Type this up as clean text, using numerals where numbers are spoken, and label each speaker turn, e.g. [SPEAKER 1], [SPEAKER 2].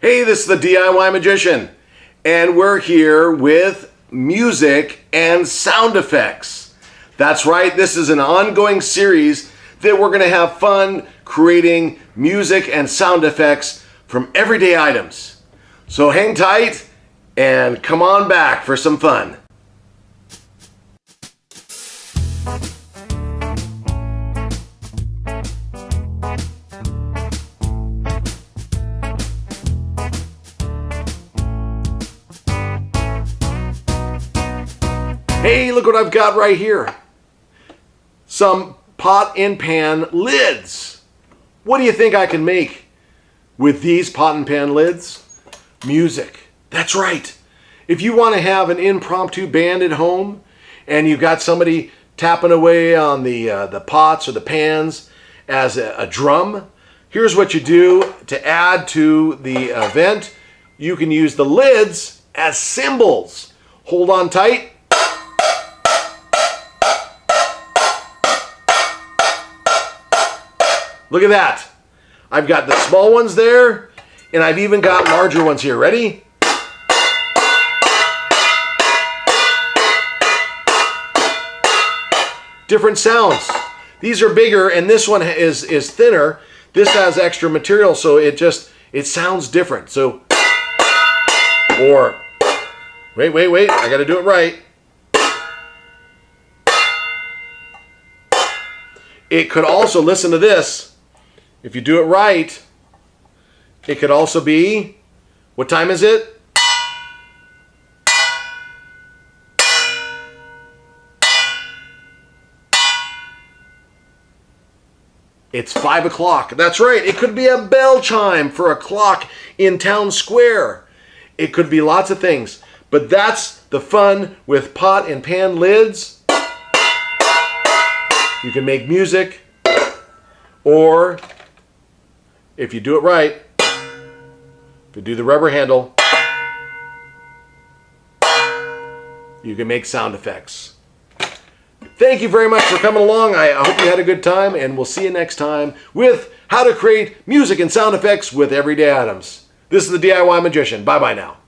[SPEAKER 1] Hey, this is the DIY Magician, and we're here with music and sound effects. That's right, this is an ongoing series that we're going to have fun creating music and sound effects from everyday items. So hang tight and come on back for some fun. Hey, look what I've got right here. Some pot and pan lids. What do you think I can make with these pot and pan lids? Music. That's right. If you want to have an impromptu band at home and you've got somebody tapping away on the pots or the pans as a drum, here's what you do to add to the event. You can use the lids as cymbals. Hold on tight. Look at that. I've got the small ones there, and I've even got larger ones here. Ready? Different sounds. These are bigger, and this one is thinner. This has extra material, so it sounds different. So, or, wait, I gotta do it right. It could also, listen to this. If you do it right, it could also be, what time is it? It's 5 o'clock. That's right. It could be a bell chime for a clock in town square. It could be lots of things. But that's the fun with pot and pan lids. You can make music, or if you do it right, if you do the rubber handle, you can make sound effects. Thank you very much for coming along. I hope you had a good time, and we'll see you next time with how to create music and sound effects with everyday items. This is the DIY Magician. Bye-bye now.